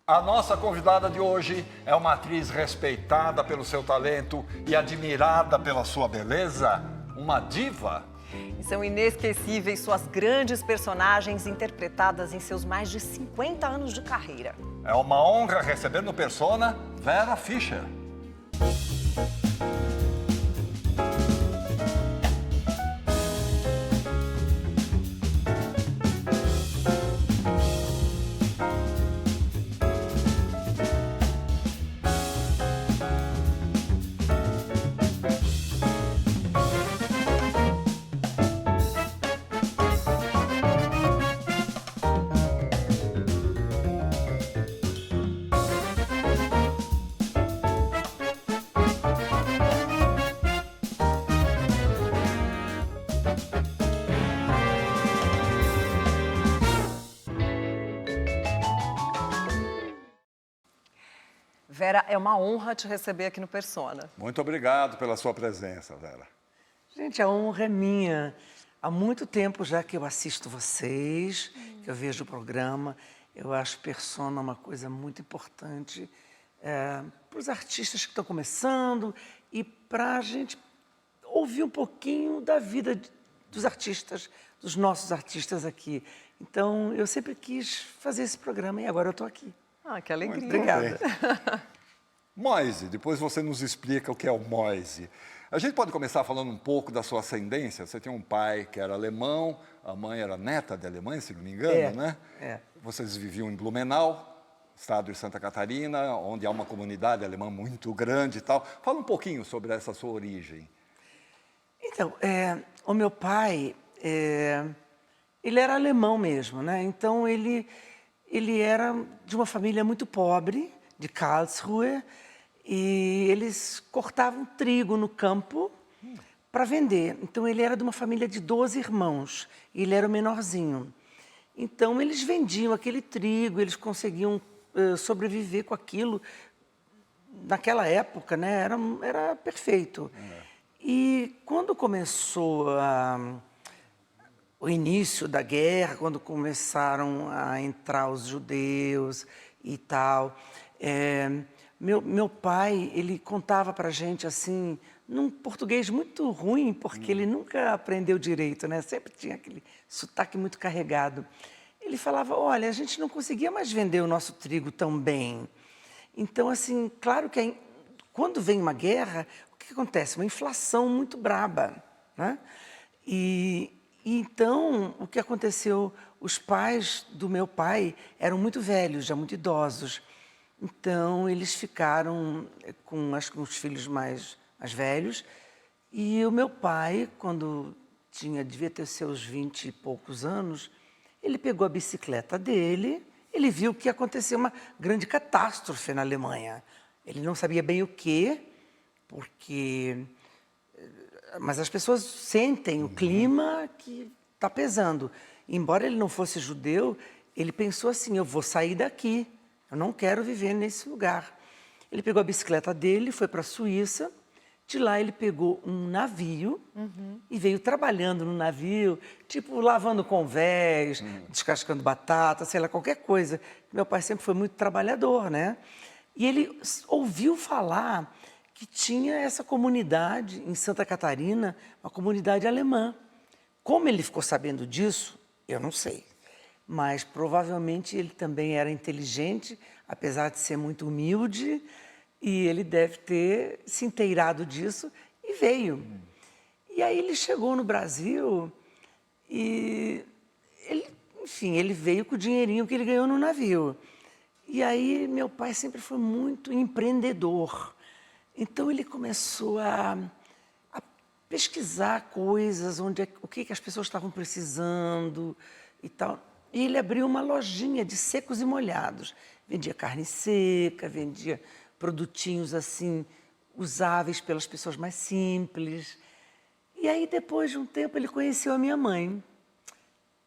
A nossa convidada de hoje é uma atriz respeitada pelo seu talento e admirada pela sua beleza, uma diva. E são inesquecíveis suas grandes personagens interpretadas em seus mais de 50 anos de carreira. É uma honra receber no Persona Vera Fischer. Vera, é uma honra te receber aqui no Persona. Muito obrigado pela sua presença, Vera. Gente, a honra é minha. Há muito tempo já que eu assisto vocês, que eu vejo o programa. Eu acho Persona uma coisa muito importante para os artistas que estão começando e para a gente ouvir um pouquinho da vida dos artistas, dos nossos artistas aqui. Então, eu sempre quis fazer esse programa e agora eu estou aqui. Ah, que alegria. Muito Obrigada. Moise, depois você nos explica o que é o Moise. A gente pode começar falando um pouco da sua ascendência. Você tinha um pai que era alemão, a mãe era neta de alemães, se não me engano, né? É. Vocês viviam em Blumenau, estado de Santa Catarina, onde há uma comunidade alemã muito grande e tal. Fala um pouquinho sobre essa sua origem. Então, o meu pai, ele era alemão mesmo, né? Então, ele era de uma família muito pobre, de Karlsruhe, e eles cortavam trigo no campo para vender. Então, ele era de uma família de 12 irmãos, e ele era o menorzinho. Então, eles vendiam aquele trigo, eles conseguiam sobreviver com aquilo. Naquela época, né, era perfeito. E quando começou o início da guerra, quando começaram a entrar os judeus e tal, meu pai, ele contava para a gente assim, num português muito ruim, porque ele nunca aprendeu direito, né? Sempre tinha aquele sotaque muito carregado. Ele falava, olha, a gente não conseguia mais vender o nosso trigo tão bem. Então, assim, claro que quando vem uma guerra, o que acontece? Uma inflação muito braba, né? E então, o que aconteceu? Os pais do meu pai eram muito velhos, já muito idosos. Então, eles ficaram com os filhos mais velhos. E o meu pai, quando devia ter seus 20 e poucos anos, ele pegou a bicicleta dele, ele viu que ia acontecer uma grande catástrofe na Alemanha. Ele não sabia bem o quê, mas as pessoas sentem o clima que está pesando. Embora ele não fosse judeu, ele pensou assim, eu vou sair daqui, eu não quero viver nesse lugar. Ele pegou a bicicleta dele, foi para a Suíça, de lá ele pegou um navio e veio trabalhando no navio, tipo lavando convés, descascando batata, sei lá, qualquer coisa. Meu pai sempre foi muito trabalhador, né? E ele ouviu falar que tinha essa comunidade em Santa Catarina, uma comunidade alemã. Como ele ficou sabendo disso, eu não sei. Mas provavelmente ele também era inteligente, apesar de ser muito humilde, e ele deve ter se inteirado disso e veio. E aí ele chegou no Brasil e, ele veio com o dinheirinho que ele ganhou no navio. E aí meu pai sempre foi muito empreendedor. Então, ele começou a pesquisar coisas, o que as pessoas estavam precisando e tal. E ele abriu uma lojinha de secos e molhados. Vendia carne seca, vendia produtinhos assim, usáveis pelas pessoas mais simples. E aí, depois de um tempo, ele conheceu a minha mãe,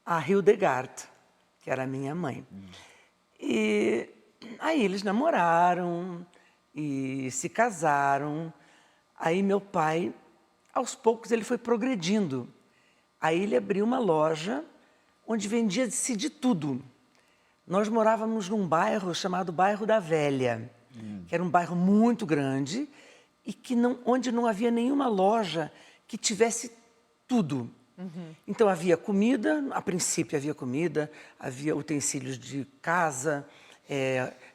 a Hildegard, que era a minha mãe. E aí eles namoraram e se casaram. Aí meu pai, aos poucos, ele foi progredindo. Aí ele abriu uma loja onde vendia-se de tudo. nós morávamos num bairro chamado Bairro da Velha, que era um bairro muito grande e onde não havia nenhuma loja que tivesse tudo. Então havia comida, a princípio havia comida, havia utensílios de casa,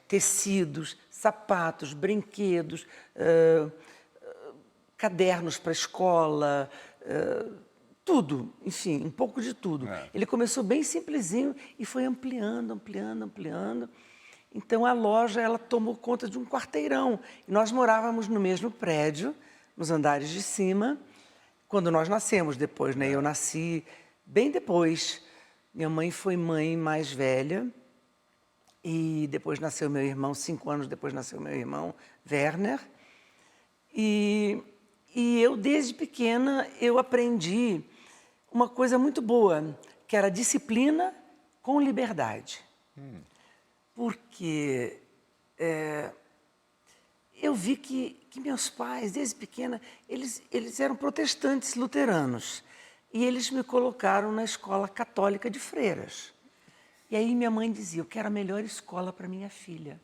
tecidos, sapatos, brinquedos, cadernos para a escola, tudo, enfim, um pouco de tudo. Ele começou bem simplesinho e foi ampliando, ampliando, ampliando. Então a loja ela tomou conta de um quarteirão. E nós morávamos no mesmo prédio, nos andares de cima, quando nós nascemos depois, né? Eu nasci bem depois. Minha mãe foi mãe mais velha e depois nasceu meu irmão, 5 anos depois nasceu meu irmão, Werner. E eu, desde pequena, eu aprendi uma coisa muito boa, que era disciplina com liberdade. Porque eu vi que meus pais, desde pequena, eles eram protestantes luteranos. E eles me colocaram na escola católica de freiras. E aí minha mãe dizia, eu quero a melhor escola para minha filha.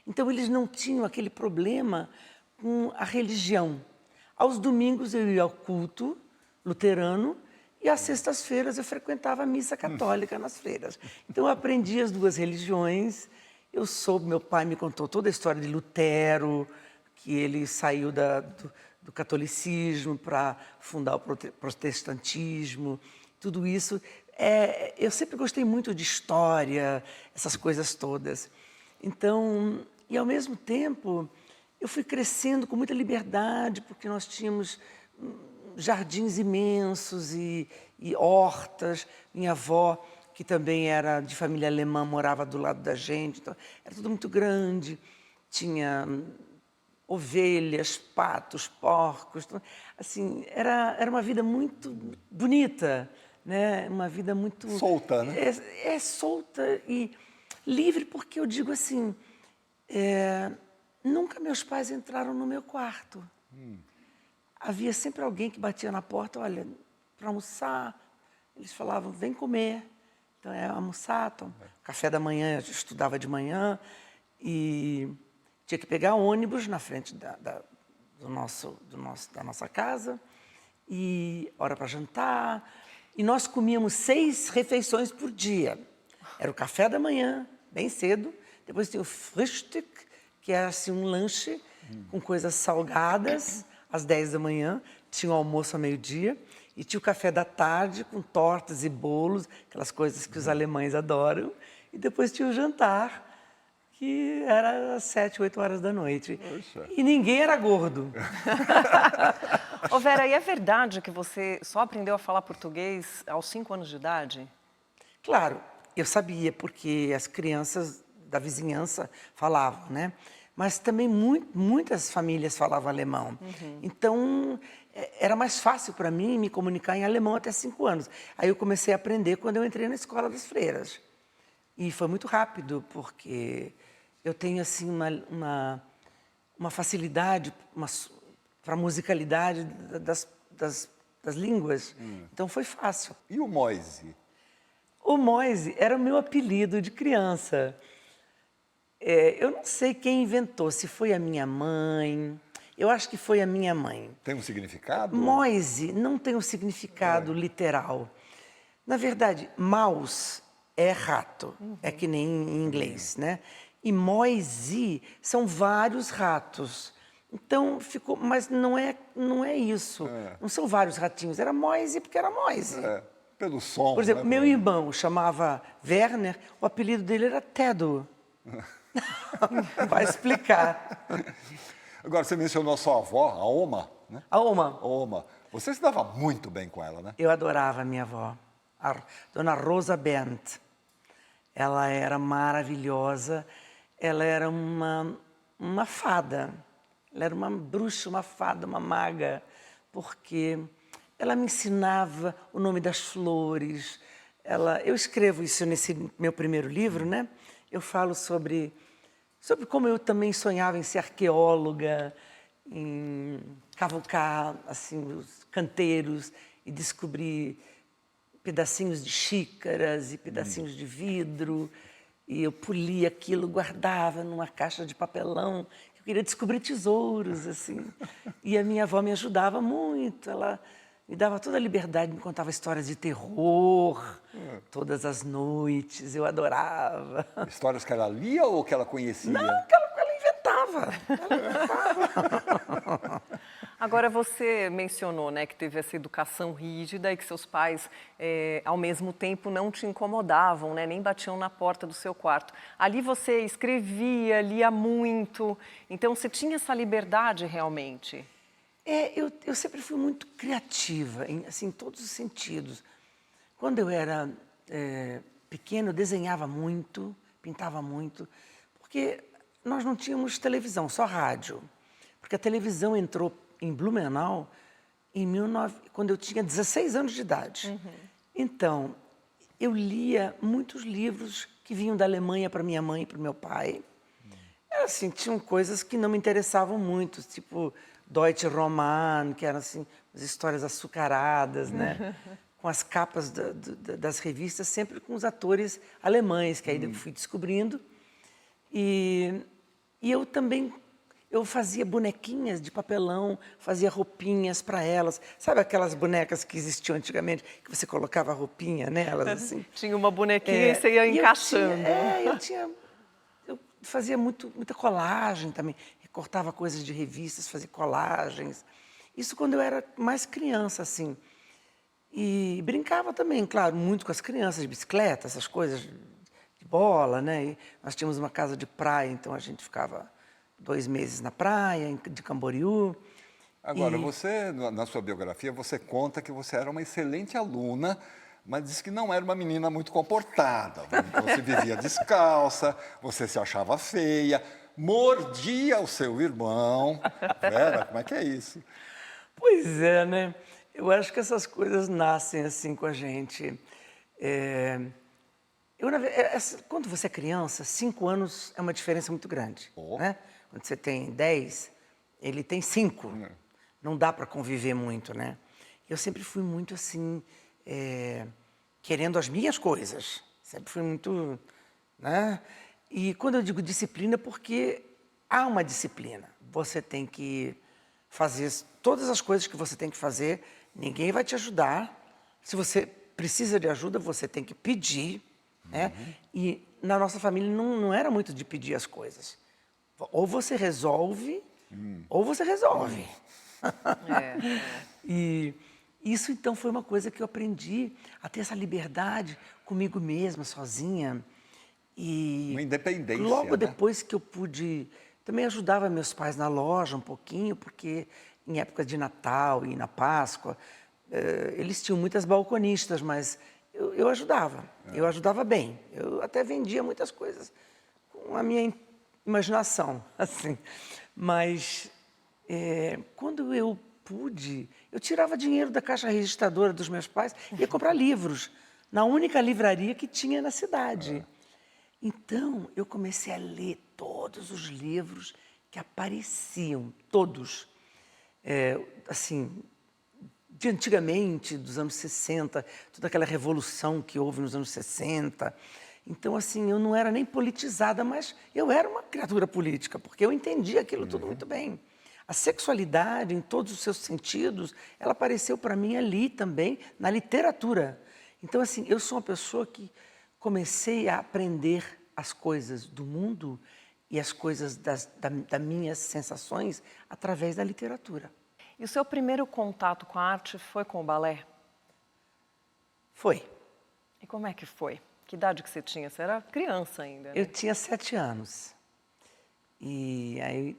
Então eles não tinham aquele problema com a religião. Aos domingos eu ia ao culto luterano e às sextas-feiras eu frequentava a missa católica nas freiras. Então eu aprendi as duas religiões. Eu soube, meu pai me contou toda a história de Lutero, que ele saiu do catolicismo para fundar o protestantismo, tudo isso. Eu sempre gostei muito de história, essas coisas todas. Então, e ao mesmo tempo, eu fui crescendo com muita liberdade, porque nós tínhamos jardins imensos e hortas. Minha avó, que também era de família alemã, morava do lado da gente, então era tudo muito grande. Tinha ovelhas, patos, porcos. Então, assim, era uma vida muito bonita, né? Uma vida muito... Solta, né? Solta e livre, porque eu digo assim, nunca meus pais entraram no meu quarto. Havia sempre alguém que batia na porta, olha, para almoçar. Eles falavam, vem comer. Então, almoçar, café da manhã, eu estudava de manhã e tinha que pegar ônibus na frente da nossa casa e hora para jantar. E nós comíamos 6 refeições por dia. Era o café da manhã, bem cedo. Depois tinha o Frühstück, que era assim, um lanche com coisas salgadas, às 10 da manhã. Tinha o almoço ao meio-dia. E tinha o café da tarde, com tortas e bolos, aquelas coisas que os alemães adoram. E depois tinha o jantar, que era às 7, 8 horas da noite. Poxa. E ninguém era gordo. Ô Vera, e é verdade que você só aprendeu a falar português aos 5 anos de idade? Claro, eu sabia, porque as crianças da vizinhança falavam, né? Mas também muitas famílias falavam alemão. Então, era mais fácil para mim me comunicar em alemão até 5 anos. Aí eu comecei a aprender quando eu entrei na escola das freiras. E foi muito rápido, porque eu tenho assim, uma facilidade para a musicalidade das línguas. Então, foi fácil. E o Moise? O Moise era o meu apelido de criança. Eu não sei quem inventou, se foi a minha mãe. Eu acho que foi a minha mãe. Tem um significado? Moise não tem um significado literal. Na verdade, mouse é rato, é que nem em inglês, né? E Moise são vários ratos. Então, ficou... Mas não é isso. Não são vários ratinhos, era Moise porque era Moise. Pelo som. Por exemplo, né? meu irmão chamava Werner, o apelido dele era Tedo. Vai explicar. Agora, você mencionou a sua avó, a Oma, né? A Oma. Oma. Você se dava muito bem com ela, né? Eu adorava a minha avó, a dona Rosa Bent. Ela era maravilhosa, ela era uma fada. Ela era uma bruxa, uma fada, uma maga, porque ela me ensinava o nome das flores. Eu escrevo isso nesse meu primeiro livro, né? Eu falo sobre como eu também sonhava em ser arqueóloga, em cavucar assim, os canteiros e descobrir pedacinhos de xícaras e pedacinhos de vidro. E eu polia aquilo, guardava numa caixa de papelão. Eu queria descobrir tesouros, assim. E a minha avó me ajudava muito. Ela me dava toda a liberdade, me contava histórias de terror, todas as noites. Eu adorava. Histórias que ela lia ou que ela conhecia? Não, que ela inventava. Agora, você mencionou, né, que teve essa educação rígida e que seus pais, ao mesmo tempo, não te incomodavam, né, nem batiam na porta do seu quarto. Ali você escrevia, lia muito, então você tinha essa liberdade realmente? Eu sempre fui muito criativa, em todos os sentidos. Quando eu era pequeno, eu desenhava muito, pintava muito, porque nós não tínhamos televisão, só rádio. Porque a televisão entrou em Blumenau quando eu tinha 16 anos de idade. Uhum. Então, eu lia muitos livros que vinham da Alemanha para minha mãe e para o meu pai. Era assim, tinham coisas que não me interessavam muito, tipo Deutsche Roman, que eram assim, as histórias açucaradas, né? Com as capas das revistas, sempre com os atores alemães, que aí eu fui descobrindo. E eu também... Eu fazia bonequinhas de papelão, fazia roupinhas para elas. Sabe aquelas bonecas que existiam antigamente, que você colocava a roupinha nelas, assim? Tinha uma bonequinha e você ia encaixando. Eu fazia muita colagem também. Recortava coisas de revistas, fazia colagens. Isso quando eu era mais criança, assim. E brincava também, claro, muito com as crianças, de bicicleta, essas coisas de bola, né? E nós tínhamos uma casa de praia, então a gente ficava 2 meses na praia, de Camboriú. Agora, você, na sua biografia, você conta que você era uma excelente aluna, mas diz que não era uma menina muito comportada. Você vivia descalça, você se achava feia, mordia o seu irmão. Vera, como é que é isso? Pois é, né? Eu acho que essas coisas nascem assim com a gente. Quando você é criança, 5 anos é uma diferença muito grande, né? Quando você tem 10, ele tem 5. Não dá para conviver muito, né? Eu sempre fui muito assim, querendo as minhas coisas. Sempre fui muito, né? E quando eu digo disciplina, porque há uma disciplina. Você tem que fazer todas as coisas que você tem que fazer. Ninguém vai te ajudar. Se você precisa de ajuda, você tem que pedir, né? E na nossa família não era muito de pedir as coisas. Ou você resolve, ou você resolve. E isso, então, foi uma coisa que eu aprendi a ter essa liberdade comigo mesma, sozinha. E uma independência, logo né? depois que eu pude... Também ajudava meus pais na loja um pouquinho, porque em época de Natal e na Páscoa, eles tinham muitas balconistas, mas eu ajudava. Eu ajudava bem. Eu até vendia muitas coisas com a minha imaginação, assim. Mas quando eu pude, eu tirava dinheiro da caixa registradora dos meus pais e ia comprar livros na única livraria que tinha na cidade. Então, eu comecei a ler todos os livros que apareciam, todos. Assim, de antigamente, dos anos 60, toda aquela revolução que houve nos anos 60. Então, assim, eu não era nem politizada, mas eu era uma criatura política, porque eu entendia aquilo tudo muito bem. A sexualidade, em todos os seus sentidos, ela apareceu para mim ali também, na literatura. Então, assim, eu sou uma pessoa que comecei a aprender as coisas do mundo e as coisas das minhas sensações através da literatura. E o seu primeiro contato com a arte foi com o balé? Foi. E como é que foi? Que idade que você tinha? Você era criança ainda, né? Eu tinha 7 anos. E aí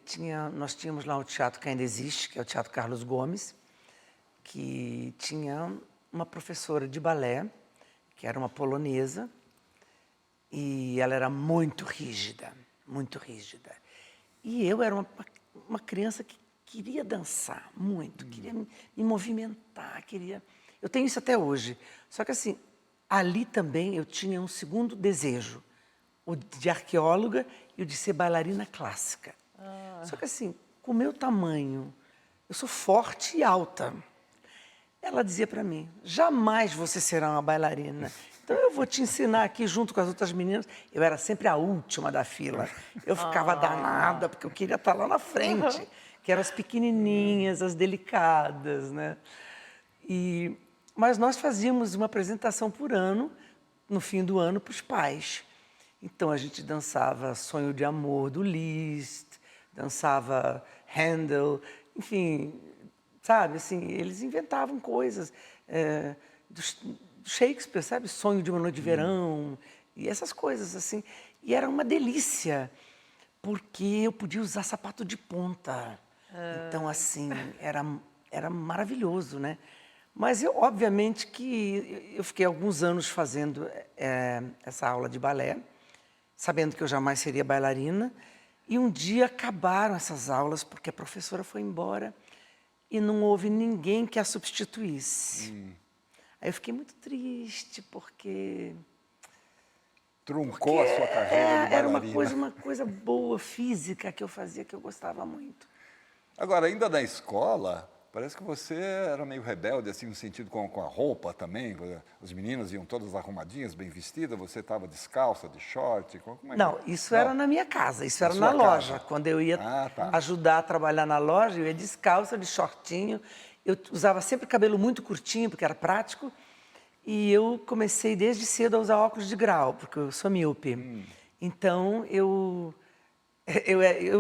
nós tínhamos lá o teatro que ainda existe, que é o Teatro Carlos Gomes, que tinha uma professora de balé, que era uma polonesa, e ela era muito rígida, muito rígida. E eu era uma criança que queria dançar muito, queria me movimentar, queria... Eu tenho isso até hoje. Só que assim, ali também eu tinha um segundo desejo, o de arqueóloga e o de ser bailarina clássica. Só que assim, com o meu tamanho, eu sou forte e alta. ela dizia para mim, jamais você será uma bailarina. Então eu vou te ensinar aqui junto com as outras meninas. Eu era sempre a última da fila. Eu ficava danada, porque eu queria estar lá na frente, que eram as pequenininhas, as delicadas, né? Mas nós fazíamos uma apresentação por ano, no fim do ano, para os pais. Então a gente dançava Sonho de Amor, do Liszt, dançava Handel, enfim, sabe, assim, eles inventavam coisas do Shakespeare, sabe, Sonho de uma Noite de Verão, e essas coisas, assim. E era uma delícia, porque eu podia usar sapato de ponta. Então, assim, era maravilhoso, né? Mas, obviamente, que eu fiquei alguns anos fazendo essa aula de balé, sabendo que eu jamais seria bailarina, e um dia acabaram essas aulas, porque a professora foi embora e não houve ninguém que a substituísse. Aí eu fiquei muito triste, porque Truncou a sua carreira de era bailarina. uma coisa boa, física, que eu fazia, que eu gostava muito. Agora, ainda na escola, parece que você era meio rebelde, assim, no sentido com a roupa também. As meninas iam todas arrumadinhas, bem vestidas, você estava descalça, de short. Como é que Não, isso era na minha casa, isso era na sua loja. casa. Quando eu ia tá. ajudar a trabalhar na loja, eu ia descalça, de shortinho. Eu usava sempre cabelo muito curtinho, porque era prático. E eu comecei desde cedo a usar óculos de grau, porque eu sou míope. Então, eu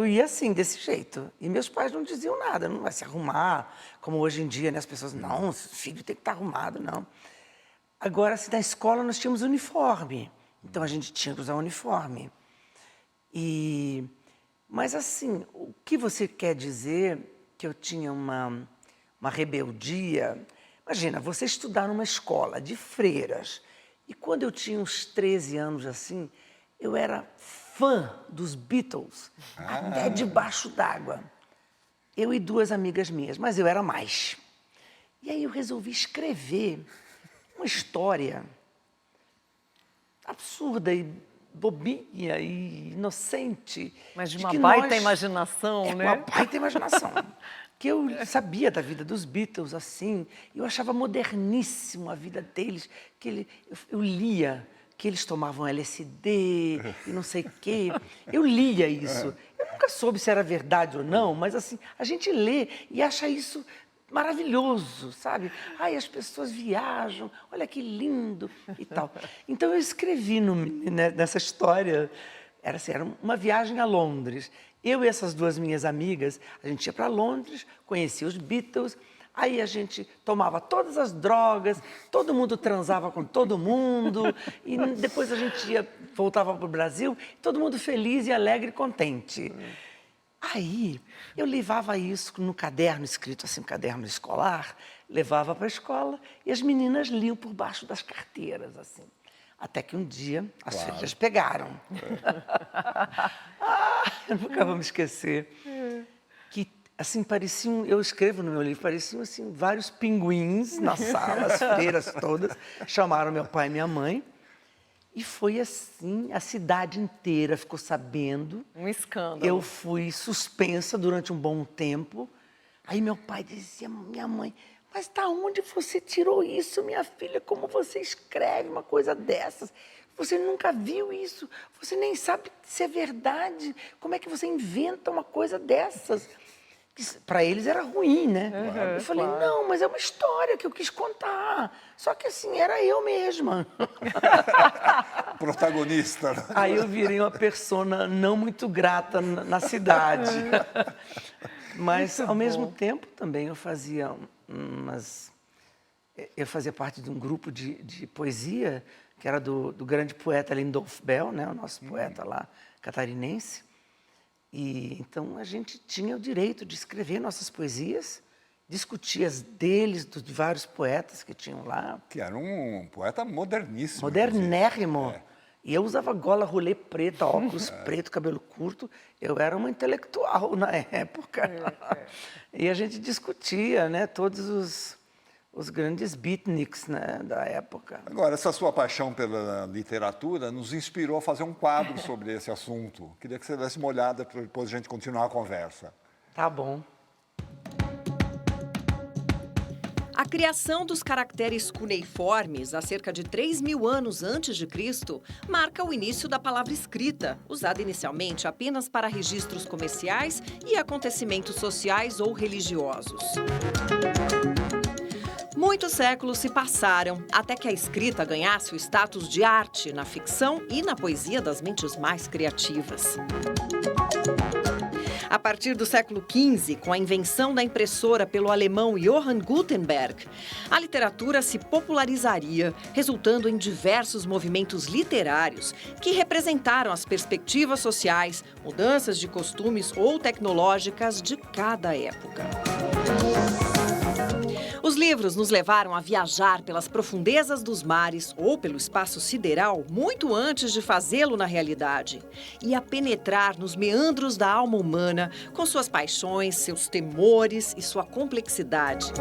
ia assim, desse jeito. E meus pais não diziam nada, não vai se arrumar, como hoje em dia, né? As pessoas, não, filho tem que estar arrumado, não. Agora, assim, na escola nós tínhamos uniforme, então a gente tinha que usar uniforme. Mas, assim, o que você quer dizer que eu tinha uma rebeldia? Imagina, você estudar numa escola de freiras, e quando eu tinha uns 13 anos, assim, eu era fã dos Beatles, até debaixo d'água. Eu e duas amigas minhas, mas eu era mais. E aí eu resolvi escrever uma história absurda e bobinha e inocente. Mas de uma que baita nós- imaginação, né? Uma baita imaginação. Que eu sabia da vida dos Beatles, assim, eu achava moderníssimo a vida deles, que eu lia que eles tomavam LSD e não sei o quê. Eu lia isso. Eu nunca soube se era verdade ou não, mas assim, a gente lê e acha isso maravilhoso, sabe? Ai, as pessoas viajam, olha que lindo e tal. Então eu escrevi nessa história, era uma viagem a Londres. Eu e essas duas minhas amigas, a gente ia para Londres, conhecia os Beatles, aí a gente tomava todas as drogas, todo mundo transava com todo mundo, e depois a gente voltava para o Brasil, todo mundo feliz e alegre e contente. Aí eu levava isso no caderno, escrito assim, caderno escolar, levava para a escola e as meninas liam por baixo das carteiras, assim. Até que um dia as filhas pegaram. Eu nunca vou me esquecer. Que, assim, pareciam, eu escrevo no meu livro, pareciam, assim, vários pinguins na sala, as freiras todas. Chamaram meu pai e minha mãe. E foi assim, a cidade inteira ficou sabendo. Um escândalo. Eu fui suspensa durante um bom tempo. Aí meu pai dizia, minha mãe, mas da onde você tirou isso, minha filha? Como você escreve uma coisa dessas? Você nunca viu isso, você nem sabe se é verdade. Como é que você inventa uma coisa dessas? Para eles era ruim, né? Eu falei, não, mas é uma história que eu quis contar. Só que assim, era eu mesma. Protagonista. Né? Aí eu virei uma persona não muito grata na cidade. Mas, ao mesmo tempo, também eu fazia Eu fazia parte de um grupo de poesia, que era do grande poeta Lindolf Bell, né? O nosso poeta lá, catarinense. E então a gente tinha o direito de escrever nossas poesias, discutir as deles, dos vários poetas que tinham lá. Que era um poeta moderníssimo. Modernérrimo. E eu usava gola rolê preta, óculos preto, cabelo curto. Eu era uma intelectual na época. E a gente discutia, né, todos os grandes beatniks, né, da época. Agora, essa sua paixão pela literatura nos inspirou a fazer um quadro sobre esse assunto. Queria que você desse uma olhada para depois a gente continuar a conversa. Tá bom. A criação dos caracteres cuneiformes, há cerca de 3.000 anos antes de Cristo, marca o início da palavra escrita, usada inicialmente apenas para registros comerciais e acontecimentos sociais ou religiosos. Muitos séculos se passaram até que a escrita ganhasse o status de arte na ficção e na poesia das mentes mais criativas. A partir do século XV, com a invenção da impressora pelo alemão Johann Gutenberg, a literatura se popularizaria, resultando em diversos movimentos literários que representaram as perspectivas sociais, mudanças de costumes ou tecnológicas de cada época. Os livros nos levaram a viajar pelas profundezas dos mares ou pelo espaço sideral muito antes de fazê-lo na realidade e a penetrar nos meandros da alma humana com suas paixões, seus temores e sua complexidade.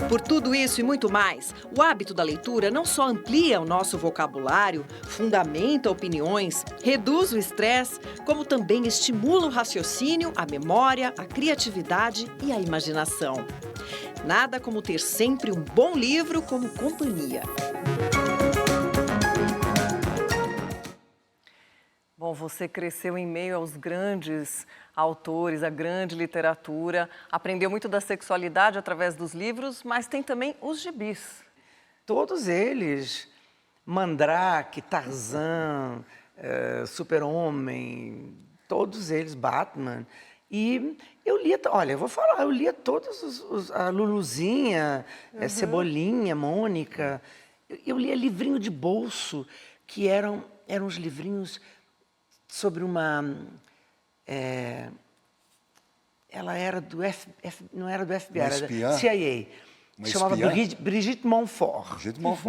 Por tudo isso e muito mais, o hábito da leitura não só amplia o nosso vocabulário, fundamenta opiniões, reduz o estresse, como também estimula o raciocínio, a memória, a criatividade e a imaginação. Nada como ter sempre um bom livro como companhia. Bom, você cresceu em meio aos grandes autores, a grande literatura, aprendeu muito da sexualidade através dos livros, mas tem também os gibis. Todos eles, Mandrake, Tarzan, Super-Homem, todos eles, Batman. E eu lia, olha, eu vou falar, eu lia todos a Luluzinha, Cebolinha, Mônica. Eu lia livrinho de bolso, que eram uns livrinhos sobre uma... ela era do não era do FBI, era da CIA. Chamava Brigitte Montfort.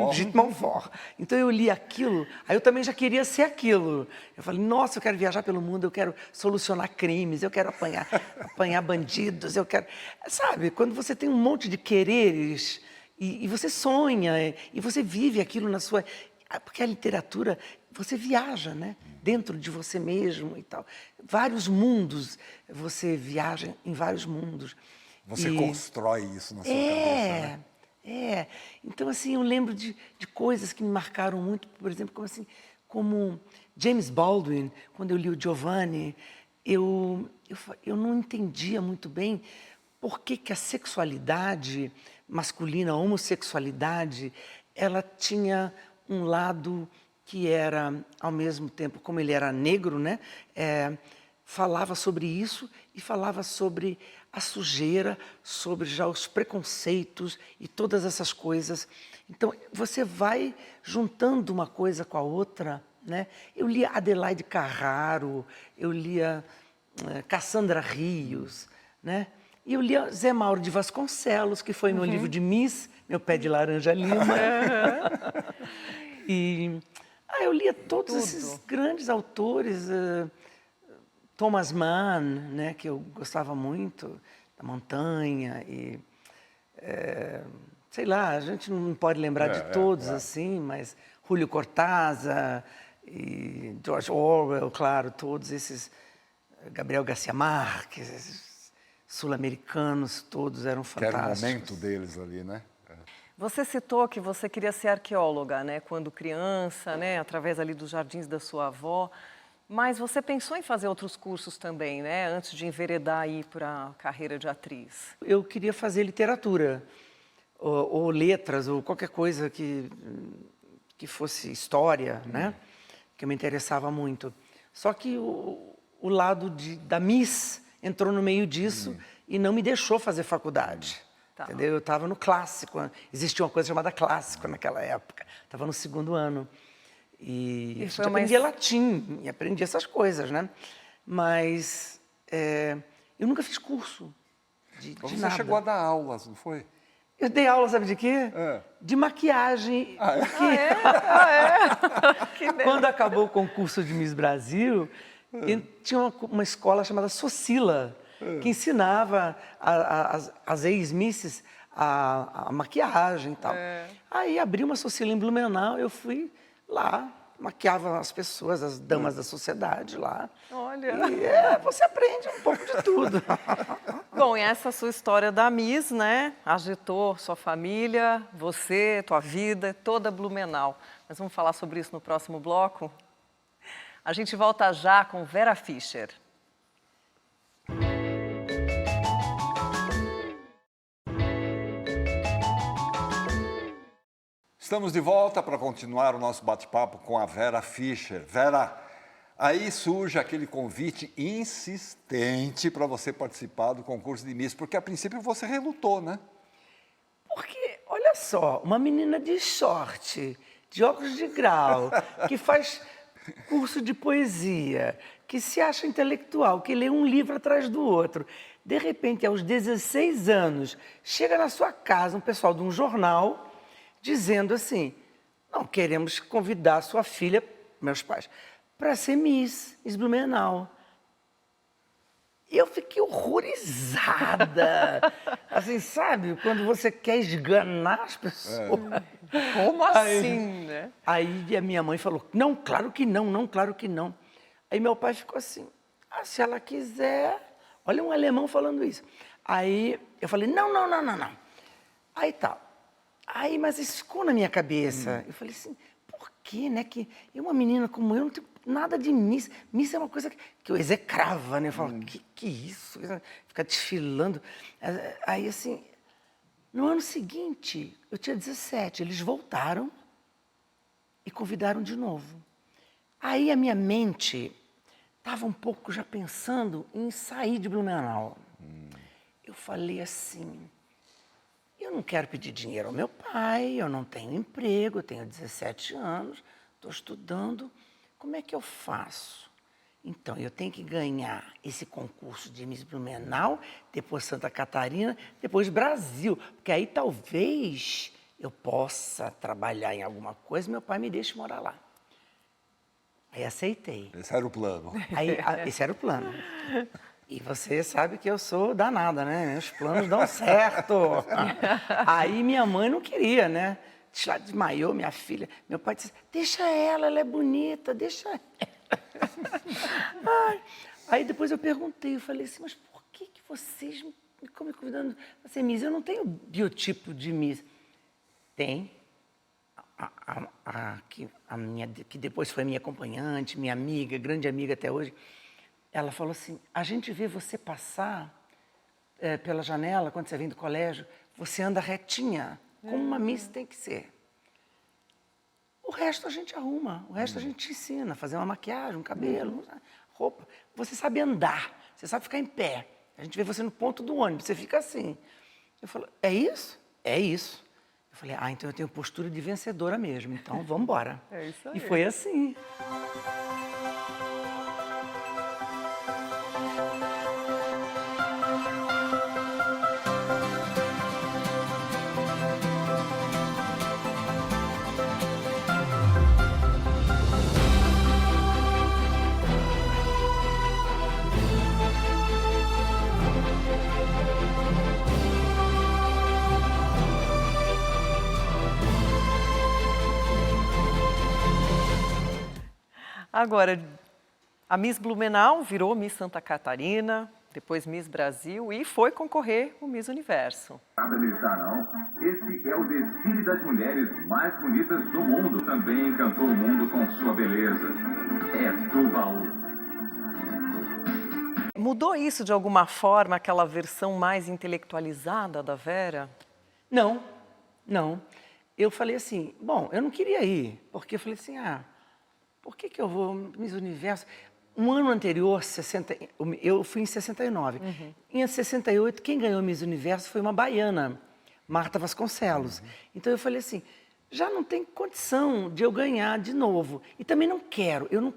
Brigitte Montfort. Então eu li aquilo, aí eu também já queria ser aquilo. Eu falei, nossa, eu quero viajar pelo mundo, eu quero solucionar crimes, eu quero apanhar bandidos, eu quero... Sabe, quando você tem um monte de quereres e você sonha e você vive aquilo na sua... Porque a literatura, você viaja, né? Dentro de você mesmo e tal. Vários mundos, você viaja em vários mundos. Você constrói isso na sua cabeça, né? Então, assim, eu lembro de coisas que me marcaram muito, por exemplo, como James Baldwin, quando eu li o Giovanni, eu não entendia muito bem por que a sexualidade masculina, a homossexualidade, ela tinha um lado que era, ao mesmo tempo, como ele era negro, né? Falava sobre isso e falava sobre a sujeira, sobre já os preconceitos e todas essas coisas. Então, você vai juntando uma coisa com a outra, né? Eu lia Adelaide Carraro, eu lia Cassandra Rios, né? E eu lia Zé Mauro de Vasconcelos, que foi meu livro de Miss, Meu Pé de Laranja Lima. E eu lia todos esses grandes autores, Thomas Mann, né, que eu gostava muito, da montanha, e sei lá, a gente não pode lembrar de todos assim, mas Julio Cortázar e George Orwell, claro, todos esses, Gabriel Garcia Marques, esses sul-americanos, todos eram fantásticos. Que era o momento deles ali, né? Você citou que você queria ser arqueóloga, né, quando criança, né, através ali dos jardins da sua avó. Mas você pensou em fazer outros cursos também, né, antes de enveredar aí para a carreira de atriz? Eu queria fazer literatura, ou letras, ou qualquer coisa que fosse história, né, que me interessava muito. Só que o lado da Miss entrou no meio disso e não me deixou fazer faculdade. Entendeu? Eu estava no clássico, existia uma coisa chamada clássico naquela época, estava no 2º ano. E a gente aprendia latim, e aprendia essas coisas, né? Mas eu nunca fiz curso de nada. Você chegou a dar aulas, não foi? Eu dei aula, sabe de quê? De maquiagem. Quando acabou o concurso de Miss Brasil, tinha uma escola chamada Socila, que ensinava as ex-misses a maquiagem e tal. Aí abri uma Socila em Blumenau, eu fui lá, maquiava as pessoas, as damas da sociedade lá. Olha! E você aprende um pouco de tudo. Bom, e essa sua história da Miss, né? Agitou sua família, você, tua vida, toda Blumenau. Mas vamos falar sobre isso no próximo bloco? A gente volta já com Vera Fischer. Estamos de volta para continuar o nosso bate-papo com a Vera Fischer. Vera, aí surge aquele convite insistente para você participar do concurso de Miss, porque a princípio você relutou, né? Porque, olha só, uma menina de short, de óculos de grau, que faz curso de poesia, que se acha intelectual, que lê um livro atrás do outro. De repente, aos 16 anos, chega na sua casa um pessoal de um jornal dizendo assim, não, queremos convidar sua filha, meus pais, para ser Miss Blumenau. E eu fiquei horrorizada. Assim, sabe? Quando você quer esganar as pessoas. Como assim, né? Aí a minha mãe falou, não, claro que não, não, claro que não. Aí meu pai ficou assim, se ela quiser... Olha um alemão falando isso. Aí eu falei, não, não, não, não, não. Aí tal. Aí, mas isso ficou na minha cabeça. Eu falei assim, por quê, né? Que eu, uma menina como eu, não tenho nada de Miss. Miss é uma coisa que eu execrava, né? Eu falava, que isso? Ficar desfilando. Aí, assim, no ano seguinte, eu tinha 17, eles voltaram e convidaram de novo. Aí a minha mente estava um pouco já pensando em sair de Blumenau. Eu falei assim... Eu não quero pedir dinheiro ao meu pai, eu não tenho emprego, eu tenho 17 anos, estou estudando. Como é que eu faço? Então, eu tenho que ganhar esse concurso de Miss Blumenau, depois Santa Catarina, depois Brasil, porque aí talvez eu possa trabalhar em alguma coisa e meu pai me deixe morar lá. Aí aceitei. Esse era o plano. Esse era o plano. E você sabe que eu sou danada, né? Meus planos dão certo. Aí minha mãe não queria, né? Desmaiou minha filha. Meu pai disse, deixa ela é bonita, deixa ela. Aí depois eu perguntei, eu falei assim, mas por que vocês me convidando a ser Miss? Eu não tenho biotipo de Miss. Tem. Que depois foi minha acompanhante, minha amiga, grande amiga até hoje. Ela falou assim, a gente vê você passar pela janela, quando você vem do colégio, você anda retinha, como uma Miss tem que ser. O resto a gente arruma, o resto a gente te ensina, fazer uma maquiagem, um cabelo, roupa. Você sabe andar, você sabe ficar em pé. A gente vê você no ponto do ônibus, você fica assim. Eu falo, é isso? É isso. Eu falei, então eu tenho postura de vencedora mesmo, então vamos embora. É isso aí. E foi assim. Agora, a Miss Blumenau virou Miss Santa Catarina, depois Miss Brasil e foi concorrer o Miss Universo. Nada militar, não. Esse é o desfile das mulheres mais bonitas do mundo. Também encantou o mundo com sua beleza. É do baú. Mudou isso de alguma forma, aquela versão mais intelectualizada da Vera? Não, não. Eu falei assim, bom, eu não queria ir, porque eu falei assim, por que eu vou Miss Universo? Um ano anterior, eu fui em 69. Em 68, quem ganhou Miss Universo foi uma baiana, Marta Vasconcelos. Então eu falei assim, já não tem condição de eu ganhar de novo. E também não quero, eu não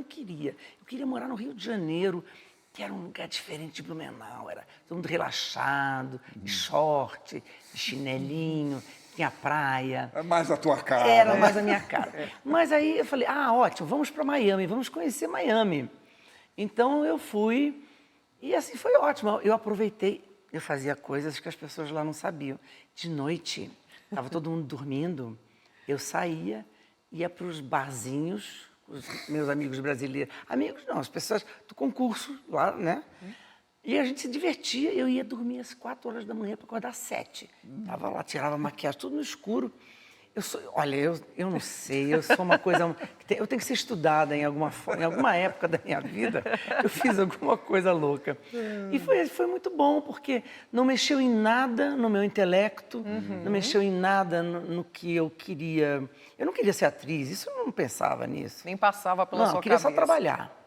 queria. Eu queria morar no Rio de Janeiro, que era um lugar diferente de Blumenau, era todo mundo relaxado, de short, de chinelinho, tinha praia. É mais a tua cara. Era né? mais a minha cara. Mas aí eu falei, ótimo, vamos para Miami, vamos conhecer Miami. Então eu fui e assim foi ótimo. Eu aproveitei, eu fazia coisas que as pessoas lá não sabiam. De noite, estava todo mundo dormindo, eu saía, ia para os barzinhos, os meus amigos brasileiros. Amigos não, as pessoas do concurso lá, né? E a gente se divertia. Eu ia dormir às 4 horas da manhã para acordar às 7. Tava lá, tirava a maquiagem, tudo no escuro. Olha, eu não sei, eu sou uma coisa... Eu tenho que ser estudada em alguma época da minha vida, eu fiz alguma coisa louca. E foi muito bom, porque não mexeu em nada no meu intelecto, não mexeu em nada no que eu queria. Eu não queria ser atriz, isso eu não pensava nisso. Nem passava pela sua Não, eu queria cabeça. só trabalhar.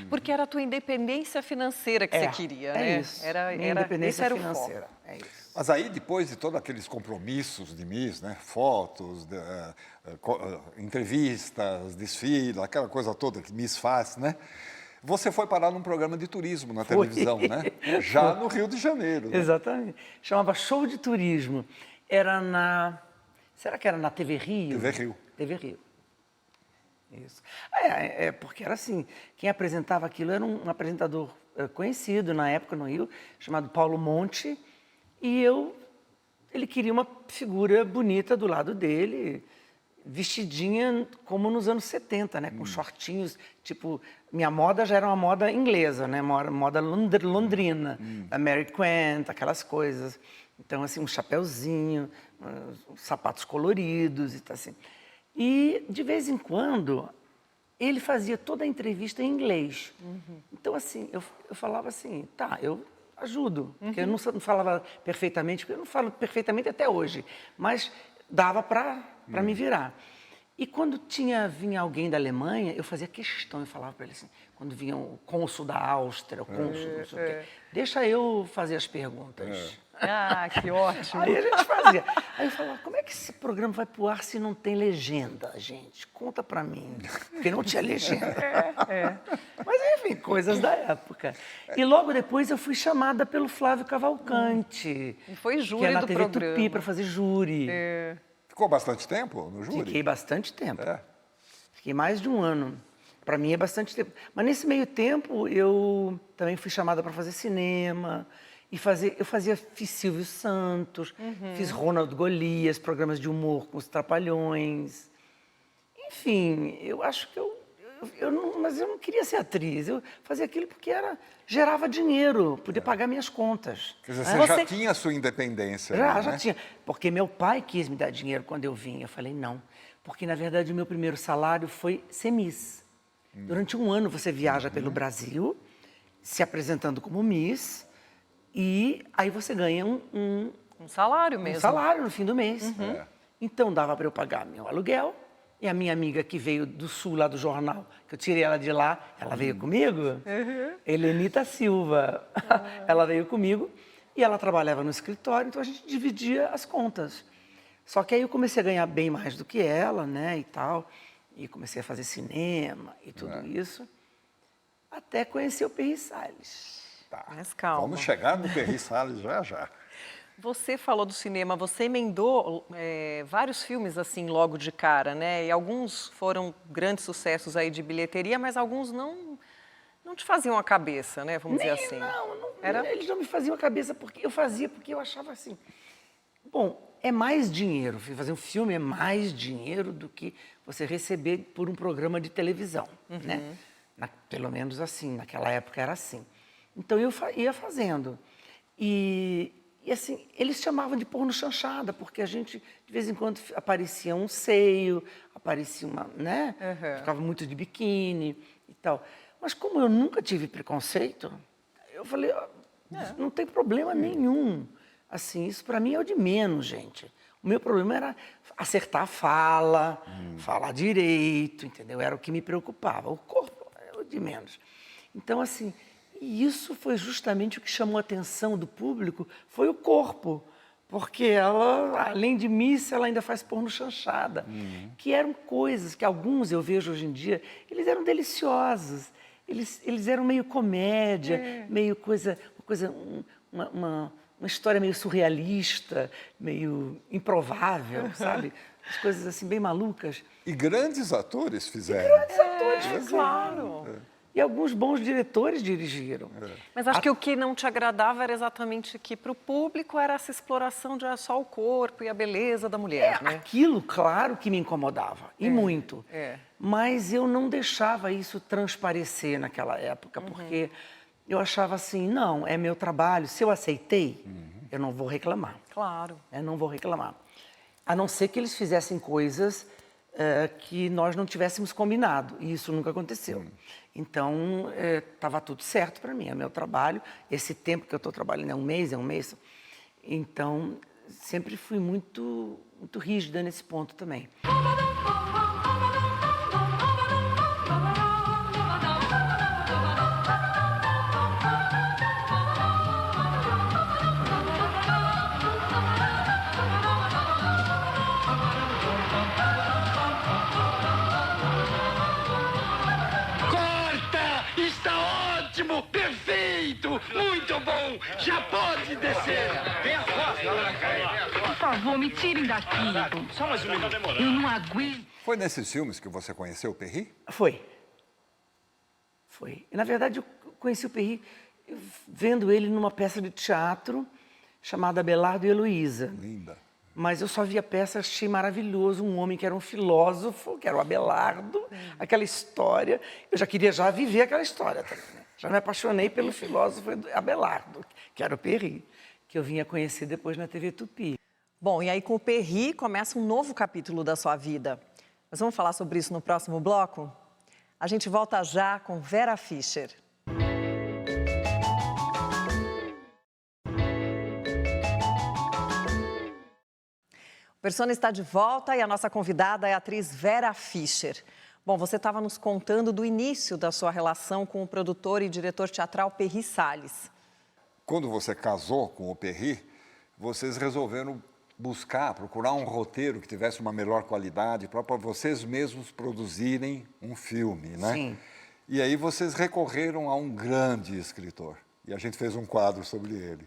Porque era a tua independência financeira que você queria, né? É isso, minha independência esse era financeira, o foco. é isso. Mas aí, depois de todos aqueles compromissos de Miss, né? Fotos, entrevistas, desfile, aquela coisa toda que Miss faz, né? Você foi parar num programa de turismo na televisão, né? Já no Rio de Janeiro. Né? Exatamente. Chamava Show de Turismo. Era na... Será que era na TV Rio? TV Rio. TV Rio. Isso. Porque era assim, quem apresentava aquilo era um apresentador conhecido na época no Rio, chamado Paulo Monte, e ele queria uma figura bonita do lado dele, vestidinha como nos anos 70, né, com shortinhos, tipo, minha moda já era uma moda inglesa, né, moda londrina, da Mary Quant, aquelas coisas. Então, assim, um chapéuzinho, sapatos coloridos e tal, assim. E, de vez em quando, ele fazia toda a entrevista em inglês. Então, assim, eu falava assim, tá, eu ajudo. Porque eu não falava perfeitamente, porque eu não falo perfeitamente até hoje, mas dava para me virar. E quando vinha alguém da Alemanha, eu fazia questão, eu falava para ele assim, quando vinha o cônsul da Áustria, o cônsul, não sei o quê, deixa eu fazer as perguntas. Ah, que ótimo. Aí a gente fazia. Aí eu falava, como é que esse programa vai pro ar se não tem legenda, gente? Conta pra mim. Porque não tinha legenda. Mas, enfim, coisas da época. E logo depois eu fui chamada pelo Flávio Cavalcante. E foi júri que é na do TV programa. Tupi, para fazer júri. Ficou bastante tempo no júri? Fiquei bastante tempo. É. Fiquei mais de um ano. Para mim é bastante tempo. Mas nesse meio tempo eu também fui chamada para fazer cinema. Fiz Silvio Santos, fiz Ronald Golias, programas de humor com os Trapalhões. Enfim, eu acho que mas eu não queria ser atriz. Eu fazia aquilo porque gerava dinheiro, podia pagar minhas contas. Quer dizer, você já tinha a sua independência. Já né? tinha. Porque meu pai quis me dar dinheiro quando eu vim. Eu falei, não. Porque, na verdade, o meu primeiro salário foi ser Miss. Durante um ano você viaja pelo Brasil, se apresentando como Miss, e aí você ganha um salário mesmo. Um salário no fim do mês. Então dava para eu pagar meu aluguel. E a minha amiga que veio do Sul, lá do jornal, que eu tirei ela de lá, ela veio comigo, Helenita Silva. Ela veio comigo e ela trabalhava no escritório, então a gente dividia as contas. Só que aí eu comecei a ganhar bem mais do que ela, né, e tal. E comecei a fazer cinema e tudo isso. Até conhecer o Perry Salles. Tá. Mas calma. Vamos chegar no Perry Salles já. Você falou do cinema, você emendou vários filmes assim logo de cara, né? E alguns foram grandes sucessos aí de bilheteria, mas alguns não te faziam a cabeça, né? Vamos dizer assim. Eles não me faziam a cabeça porque eu fazia porque eu achava assim. Bom, é mais dinheiro. Fazer um filme é mais dinheiro do que você receber por um programa de televisão, né? Pelo menos assim, naquela época era assim. Então eu ia fazendo. E assim, eles chamavam de porno chanchada, porque a gente, de vez em quando, aparecia um seio, aparecia uma, né? Ficava muito de biquíni e tal. Mas como eu nunca tive preconceito, eu falei, não tem problema nenhum. Assim, isso para mim é o de menos, gente. O meu problema era acertar a fala, falar direito, entendeu? Era o que me preocupava. O corpo era o de menos. Então, assim... E isso foi justamente o que chamou a atenção do público, foi o corpo. Porque ela, além de Miss, ela ainda faz porno chanchada. Que eram coisas que alguns eu vejo hoje em dia, eles eram deliciosos. Eles eram meio comédia, meio uma história meio surrealista, meio improvável, sabe? As coisas assim bem malucas. E grandes atores fizeram. Grandes atores fizeram. Claro. E alguns bons diretores dirigiram. Mas acho que o que não te agradava era exatamente que para o público era essa exploração de só o corpo e a beleza da mulher, né? Aquilo, claro que me incomodava, e muito. Mas eu não deixava isso transparecer naquela época, porque eu achava assim, não, é meu trabalho, se eu aceitei, eu não vou reclamar. Claro. Eu não vou reclamar. A não ser que eles fizessem coisas que nós não tivéssemos combinado, e isso nunca aconteceu. Então, estava tudo certo para mim, é meu trabalho, esse tempo que eu estou trabalhando é um mês. Então, sempre fui muito, muito rígida nesse ponto também. Perfeito! Muito bom! Já pode descer! Vem as costas! Por favor, me tirem daqui. Só mais um minuto. Eu não aguento. Foi nesses filmes que você conheceu o Perry? Foi. Na verdade, eu conheci o Perry vendo ele numa peça de teatro chamada Abelardo e Heloísa. Linda. Mas eu só vi a peça, achei maravilhoso, um homem que era um filósofo, que era o Abelardo, aquela história. Eu já queria viver aquela história também, né? Já me apaixonei pelo filósofo Abelardo, que era o Perry, que eu vinha conhecer depois na TV Tupi. Bom, e aí com o Perry começa um novo capítulo da sua vida. Nós vamos falar sobre isso no próximo bloco? A gente volta já com Vera Fischer. O Persona está de volta e a nossa convidada é a atriz Vera Fischer. Bom, você estava nos contando do início da sua relação com o produtor e diretor teatral Perry Salles. Quando você casou com o Perry, vocês resolveram procurar um roteiro que tivesse uma melhor qualidade para vocês mesmos produzirem um filme, né? Sim. E aí vocês recorreram a um grande escritor. E a gente fez um quadro sobre ele.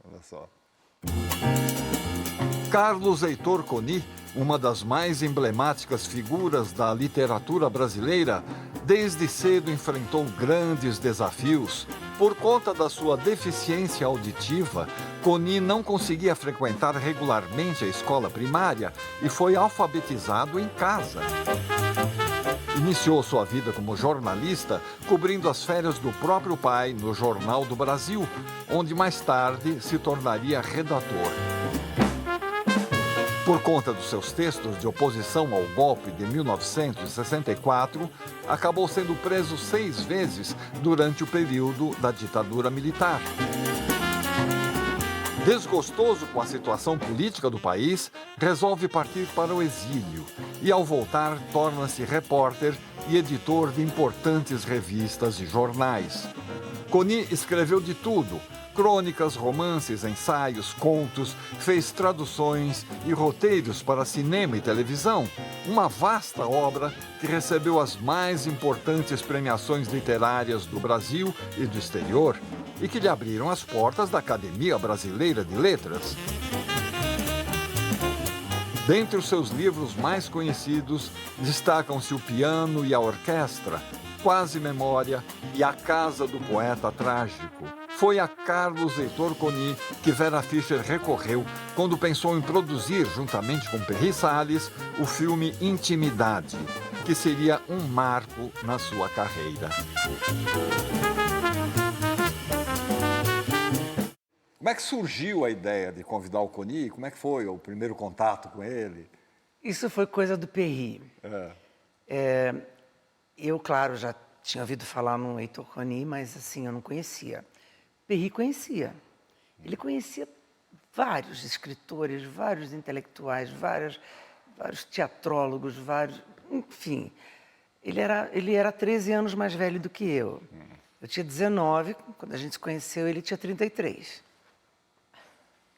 Olha só. Carlos Heitor Coni, uma das mais emblemáticas figuras da literatura brasileira, desde cedo enfrentou grandes desafios. Por conta da sua deficiência auditiva, Coni não conseguia frequentar regularmente a escola primária e foi alfabetizado em casa. Iniciou sua vida como jornalista, cobrindo as férias do próprio pai no Jornal do Brasil, onde mais tarde se tornaria redator. Por conta dos seus textos de oposição ao golpe de 1964, acabou sendo preso 6 vezes durante o período da ditadura militar. Desgostoso com a situação política do país, resolve partir para o exílio e, ao voltar, torna-se repórter e editor de importantes revistas e jornais. Coni escreveu de tudo: crônicas, romances, ensaios, contos, fez traduções e roteiros para cinema e televisão. Uma vasta obra que recebeu as mais importantes premiações literárias do Brasil e do exterior e que lhe abriram as portas da Academia Brasileira de Letras. Dentre os seus livros mais conhecidos, destacam-se O Piano e a Orquestra, Quase Memória e A Casa do Poeta Trágico. Foi a Carlos Heitor Coni que Vera Fischer recorreu quando pensou em produzir, juntamente com Perry Salles, o filme Intimidade, que seria um marco na sua carreira. Como é que surgiu a ideia de convidar o Coni? Como é que foi o primeiro contato com ele? Isso foi coisa do Perry. Eu, claro, já tinha ouvido falar no Heitor Coni, mas assim, eu não conhecia. Perry conhecia. Ele conhecia vários escritores, vários intelectuais, vários teatrólogos, enfim. Ele era 13 anos mais velho do que eu. Eu tinha 19, quando a gente se conheceu, ele tinha 33.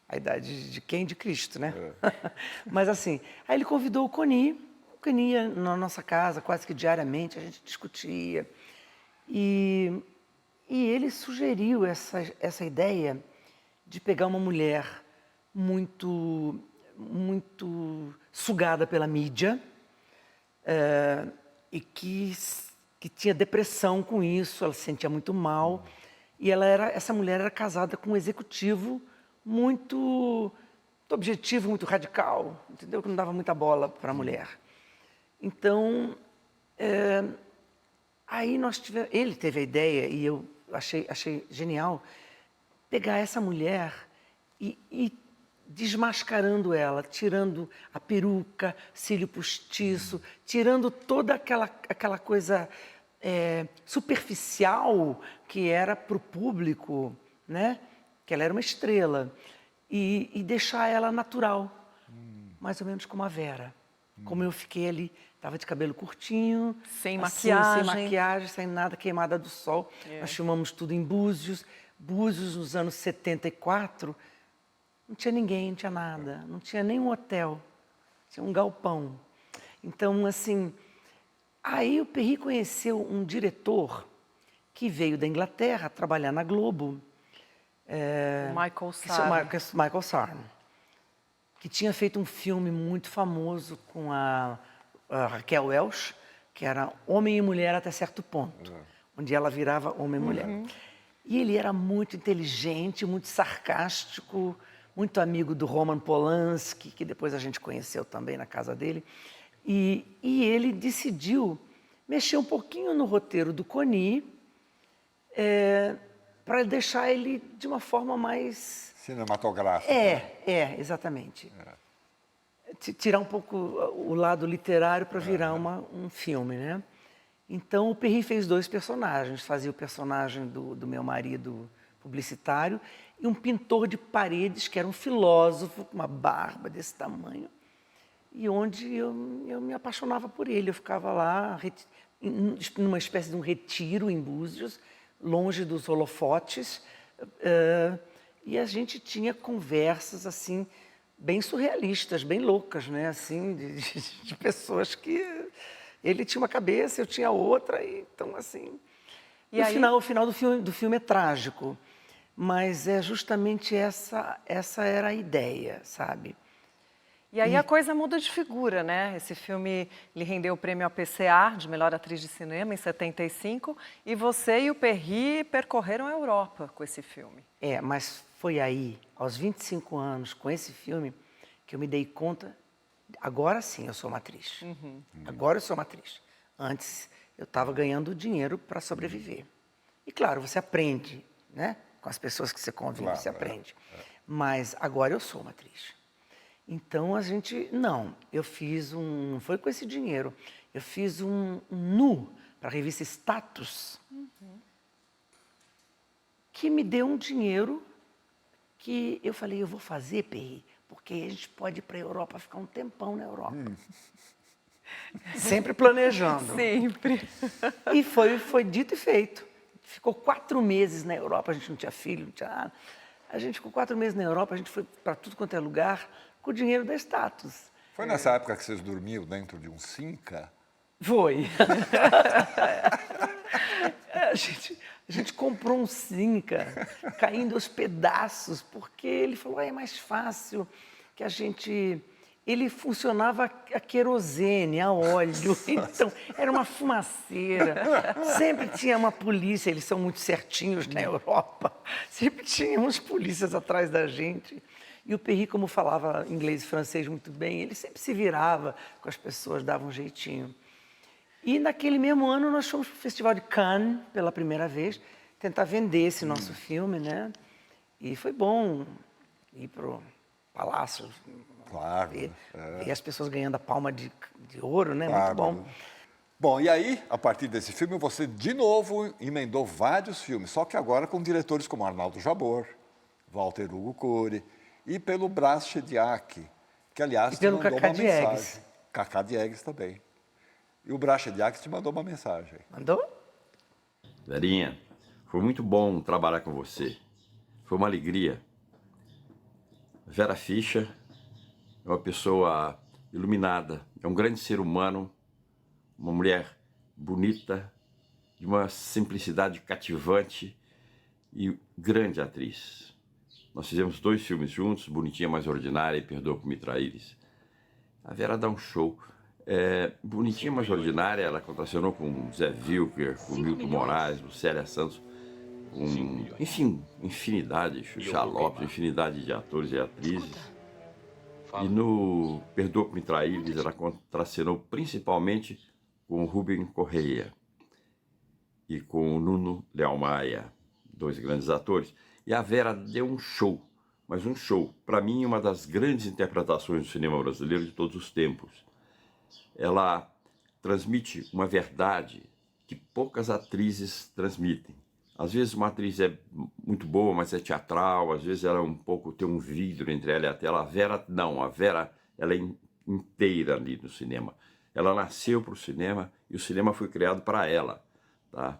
A idade de quem? De Cristo, né? Mas assim, aí ele convidou o Coni ia na nossa casa quase que diariamente, a gente discutia. E ele sugeriu essa ideia de pegar uma mulher muito sugada pela mídia e que tinha depressão com isso, ela se sentia muito mal. E essa mulher era casada com um executivo muito objetivo, muito radical, entendeu? Que não dava muita bola para a mulher. Então, aí ele teve a ideia, e eu achei genial, pegar essa mulher e desmascarando ela, tirando a peruca, cílio postiço, tirando toda aquela coisa superficial que era para o público, né? Que ela era uma estrela, e deixar ela natural, mais ou menos como a Vera. Como eu fiquei ali, estava de cabelo curtinho, Sem assim, maquiagem. sem maquiagem, sem nada, queimada do sol. Nós filmamos tudo em Búzios. Búzios, nos anos 74, não tinha ninguém, não tinha nada, não tinha nenhum hotel, tinha um galpão. Então, assim, aí o Perry conheceu um diretor que veio da Inglaterra trabalhar na Globo. O Michael Que se Sarne. chama Michael Sarne, que tinha feito um filme muito famoso com a Raquel Welch, que era Homem e Mulher até certo ponto, onde ela virava homem e mulher. E ele era muito inteligente, muito sarcástico, muito amigo do Roman Polanski, que depois a gente conheceu também na casa dele. E ele decidiu mexer um pouquinho no roteiro do Coni, para deixar ele de uma forma mais... Cinematográfica. Exatamente. Tirar um pouco o lado literário para virar um filme, né? Então, o Perry fez 2 personagens. Fazia o personagem do meu marido publicitário e um pintor de paredes, que era um filósofo com uma barba desse tamanho, e onde eu me apaixonava por ele. Eu ficava lá, numa espécie de um retiro em Búzios, longe dos holofotes, e a gente tinha conversas, assim, bem surrealistas, bem loucas, né? Assim, de pessoas que... Ele tinha uma cabeça, eu tinha outra, e então, assim... E o final do filme é trágico, mas é justamente essa era a ideia, sabe? E aí a coisa muda de figura, né? Esse filme lhe rendeu o prêmio APCA de melhor atriz de cinema em 75, e você e o Perry percorreram a Europa com esse filme. Mas foi aí, aos 25 anos, com esse filme, que eu me dei conta, agora sim eu sou uma atriz. Agora eu sou uma atriz. Antes eu estava ganhando dinheiro para sobreviver. E claro, você aprende, né? Com as pessoas que você convive, você aprende. Mas agora eu sou uma atriz. Então, eu fiz não foi com esse dinheiro, eu fiz um nu para a revista Status, que me deu um dinheiro que eu falei, eu vou fazer, Perry, porque a gente pode ir para a Europa, ficar um tempão na Europa. Sempre planejando. Sempre. E foi dito e feito. Ficou 4 meses na Europa, a gente não tinha filho, não tinha nada. A gente ficou 4 meses na Europa, a gente foi para tudo quanto é lugar, com o dinheiro da Status. Foi nessa época que vocês dormiam dentro de um Cinca? Foi. A gente comprou um Cinca, caindo aos pedaços, porque ele falou, é mais fácil que a gente... Ele funcionava a querosene, a óleo, então era uma fumaceira. Sempre tinha uma polícia, eles são muito certinhos na Europa, sempre tinha uns polícias atrás da gente. E o Perry, como falava inglês e francês muito bem, ele sempre se virava com as pessoas, dava um jeitinho. E naquele mesmo ano nós fomos para o Festival de Cannes, pela primeira vez, tentar vender esse nosso filme, né? E foi bom ir para o Palácio, Claro. e as pessoas ganhando a palma de ouro, né? Claro. Muito bom. Bom, e aí, a partir desse filme, você de novo emendou vários filmes, só que agora com diretores como Arnaldo Jabor, Walter Hugo Cury, e pelo Brás Chediak, que, aliás, E pelo te mandou Cacá uma Diegues. mensagem. Cacá Diegues também. E o Brás Chediak te mandou uma mensagem. Mandou? Verinha, foi muito bom trabalhar com você. Foi uma alegria. Vera Fischer é uma pessoa iluminada, é um grande ser humano, uma mulher bonita, de uma simplicidade cativante e grande atriz. Nós fizemos 2 filmes juntos, Bonitinha Mais Ordinária e Perdoa por Me Traíres. A Vera dá um show. Bonitinha Mais Ordinária, ela contracenou com Zé Wilker, com Milton Moraes, Lucélia Santos, enfim, infinidade, Xuxa Lopes, infinidade de atores e atrizes. E no Perdoa por Me Traíres, ela contracenou principalmente com Rubem Correia e com Nuno Leal Maia. dois grandes atores, e a Vera deu um show, mas um show. Para mim, uma das grandes interpretações do cinema brasileiro de todos os tempos. Ela transmite uma verdade que poucas atrizes transmitem. Às vezes uma atriz é muito boa, mas é teatral, às vezes ela é um pouco, tem um vidro entre ela e a tela. A Vera, não, a Vera, ela é inteira ali no cinema. Ela nasceu para o cinema e o cinema foi criado para ela, tá?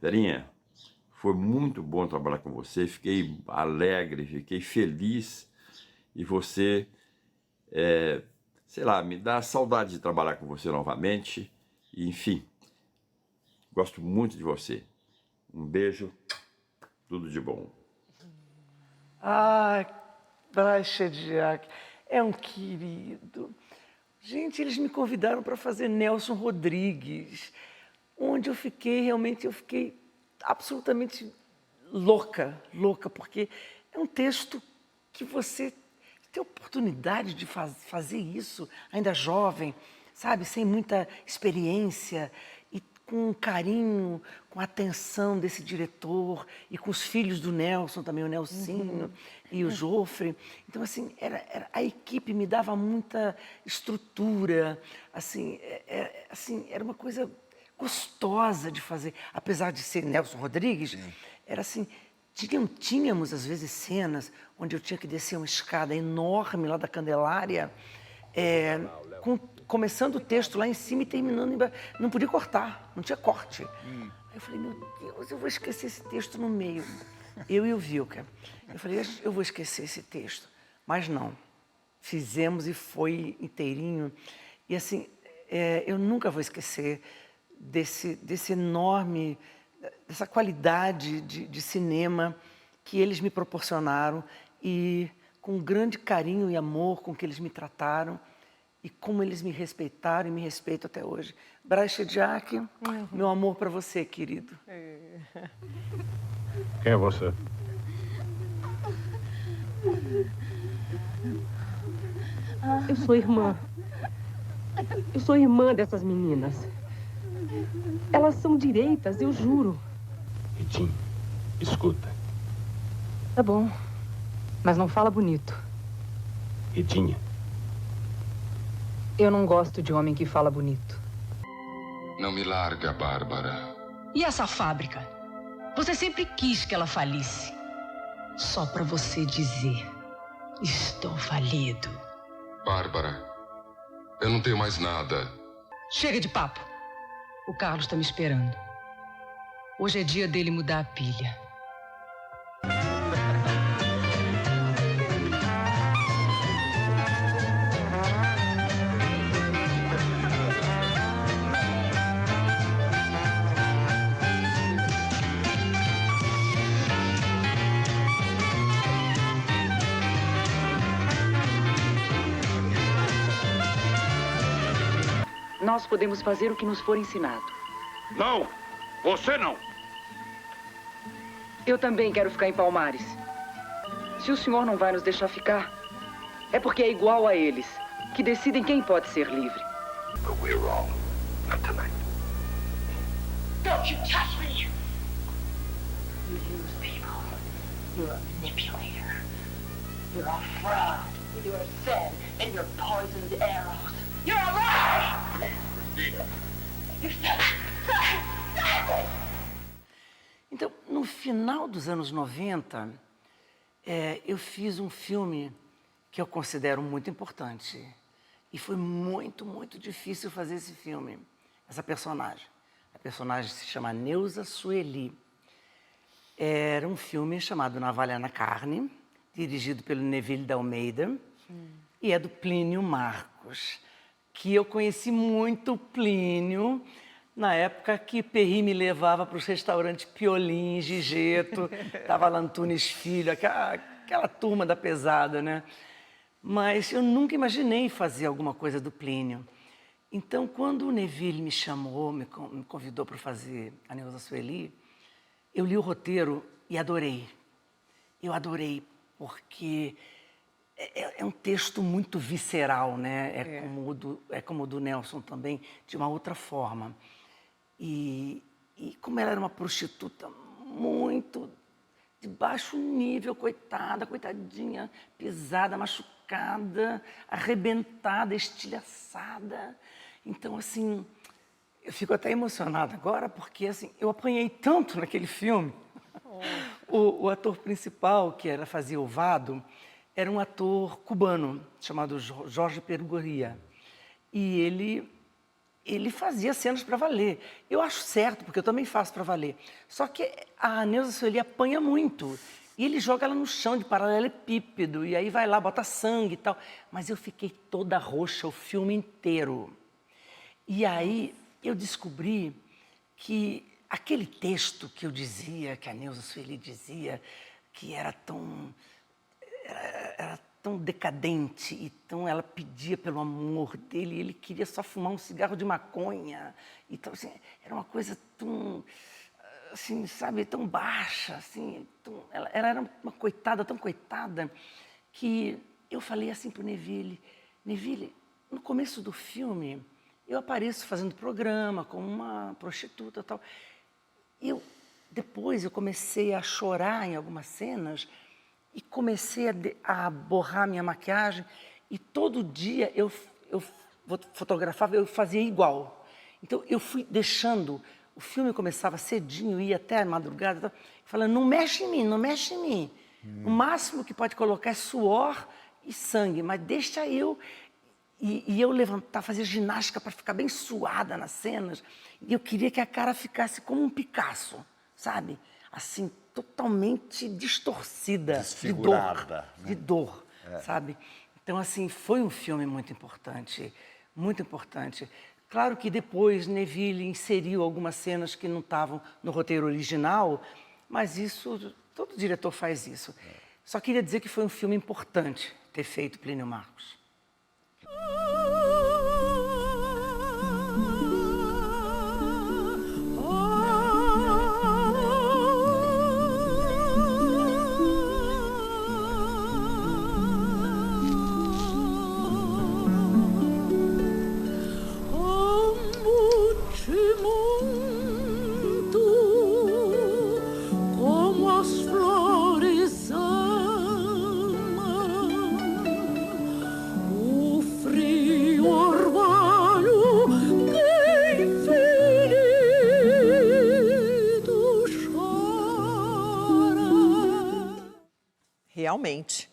Verinha, foi muito bom trabalhar com você, fiquei alegre, fiquei feliz e você, sei lá, me dá saudade de trabalhar com você novamente e, enfim, gosto muito de você. Um beijo, tudo de bom. Ah, Braz Chediak, é um querido. Gente, eles me convidaram para fazer Nelson Rodrigues, onde eu fiquei absolutamente louca, porque é um texto que você tem oportunidade de fazer isso, ainda jovem, sabe, sem muita experiência, e com carinho, com a atenção desse diretor, e com os filhos do Nelson também, o Nelsinho e o Jofre. Então, assim, a equipe me dava muita estrutura, assim, era uma coisa gostosa de fazer, apesar de ser Nelson Rodrigues, era assim, tínhamos às vezes cenas onde eu tinha que descer uma escada enorme lá da Candelária, começando o texto lá em cima e terminando embaixo. Não podia cortar, não tinha corte. Aí eu falei, meu Deus, eu vou esquecer esse texto no meio. Eu e o Wilker. Eu falei, eu vou esquecer esse texto. Mas não, fizemos e foi inteirinho. E assim, eu nunca vou esquecer desse enorme, dessa qualidade de cinema que eles me proporcionaram e com grande carinho e amor com que eles me trataram e como eles me respeitaram e me respeitam até hoje. Braz Chediak, meu amor para você, querido. Quem é você? Eu sou irmã. Eu sou irmã dessas meninas. Elas são direitas, eu juro. Ritinho, escuta. Tá bom, mas não fala bonito. Ritinha. Eu não gosto de homem que fala bonito. Não me larga, Bárbara. E essa fábrica? Você sempre quis que ela falisse. Só pra você dizer, estou falido. Bárbara, eu não tenho mais nada. Chega de papo. O Carlos tá me esperando. Hoje é dia dele mudar a pilha. Nós podemos fazer o que nos for ensinado. Não! Você não! Eu também quero ficar em Palmares. Se o senhor não vai nos deixar ficar, é porque é igual a eles, que decidem quem pode ser livre. But we're wrong. Not tonight. Don't you touch me! You use people. You're a manipulator. You're a fraud with your sin and your poisoned arrows. You're a lie! Então, no final dos anos 90, eu fiz um filme que eu considero muito importante. E foi muito, muito difícil fazer esse filme, essa personagem. A personagem se chama Neuza Sueli. Era um filme chamado Navalha na Carne, dirigido pelo Neville de Almeida, e é do Plínio Marcos, que eu conheci muito Plínio na época que Perry me levava para os restaurantes Piolim, Gigeto, tava lá Antunes Filho, aquela turma da pesada, né? Mas eu nunca imaginei fazer alguma coisa do Plínio. Então, quando o Neville me chamou, me convidou para fazer a Neuza Sueli, eu li o roteiro e adorei. Eu adorei, porque é um texto muito visceral, né? É como o do Nelson também, de uma outra forma. E como ela era uma prostituta muito de baixo nível, coitada, coitadinha, pisada, machucada, arrebentada, estilhaçada. Então, assim, eu fico até emocionada agora, porque assim, eu apanhei tanto naquele filme. O ator principal, que fazia o Vado, era um ator cubano, chamado Jorge Perugorria. E ele fazia cenas para valer. Eu acho certo, porque eu também faço para valer. Só que a Neuza Sueli apanha muito. E ele joga ela no chão de paralelepípedo, e aí vai lá, bota sangue e tal. Mas eu fiquei toda roxa o filme inteiro. E aí eu descobri que aquele texto que eu dizia, que a Neuza Sueli dizia, que era tão decadente, e então ela pedia pelo amor dele, e ele queria só fumar um cigarro de maconha. Então, assim, era uma coisa tão, assim, sabe, tão baixa, assim, ela era uma coitada, tão coitada, que eu falei assim para o Neville, no começo do filme, eu apareço fazendo programa como uma prostituta e tal. Depois eu comecei a chorar em algumas cenas e comecei a borrar minha maquiagem, e todo dia eu fotografava, eu fazia igual. Então eu fui deixando, o filme começava cedinho, ia até a madrugada, falando, não mexe em mim, não mexe em mim. O máximo que pode colocar é suor e sangue, mas deixa eu... E eu levantar, fazer ginástica para ficar bem suada nas cenas. E eu queria que a cara ficasse como um Picasso, sabe? Assim, totalmente distorcida. Desfigurada. De dor, sabe? Então, assim, foi um filme muito importante, muito importante. Claro que depois Neville inseriu algumas cenas que não estavam no roteiro original, mas isso, todo diretor faz isso. Só queria dizer que foi um filme importante ter feito Plínio Marcos. Realmente.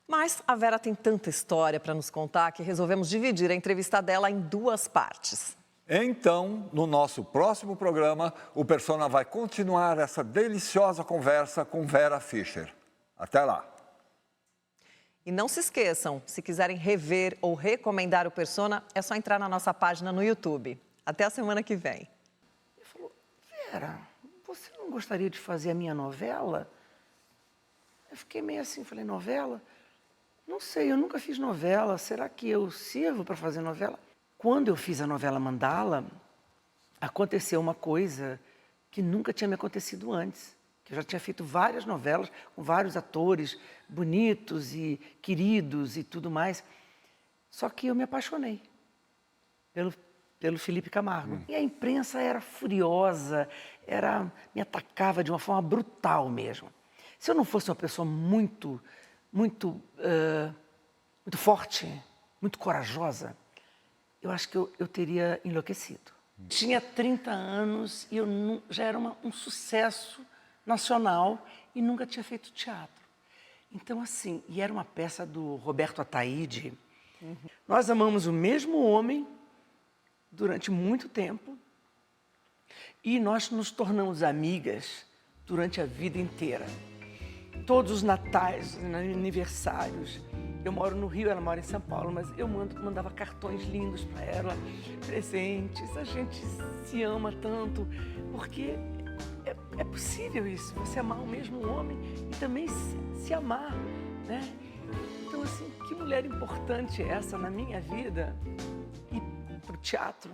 Mas a Vera tem tanta história para nos contar que resolvemos dividir a entrevista dela em 2 partes. Então, no nosso próximo programa, o Persona vai continuar essa deliciosa conversa com Vera Fischer. Até lá! E não se esqueçam, se quiserem rever ou recomendar o Persona, é só entrar na nossa página no YouTube. Até a semana que vem. Ele falou, Vera, você não gostaria de fazer a minha novela? Eu fiquei meio assim, falei, novela? Não sei, eu nunca fiz novela. Será que eu sirvo para fazer novela? Quando eu fiz a novela Mandala, aconteceu uma coisa que nunca tinha me acontecido antes. Que eu já tinha feito várias novelas com vários atores bonitos e queridos e tudo mais. Só que eu me apaixonei pelo Felipe Camargo. E a imprensa era furiosa, me atacava de uma forma brutal mesmo. Se eu não fosse uma pessoa muito forte, muito corajosa, eu acho que eu teria enlouquecido. Tinha 30 anos e eu já era um sucesso nacional e nunca tinha feito teatro. Então, assim, e era uma peça do Roberto Ataíde. Nós amamos o mesmo homem durante muito tempo e nós nos tornamos amigas durante a vida inteira. Todos os natais, aniversários. Eu moro no Rio, ela mora em São Paulo, mas eu mandava cartões lindos para ela, presentes. A gente se ama tanto, porque é possível isso, você amar o mesmo homem e também se amar, né? Então, assim, que mulher importante é essa na minha vida e para o teatro.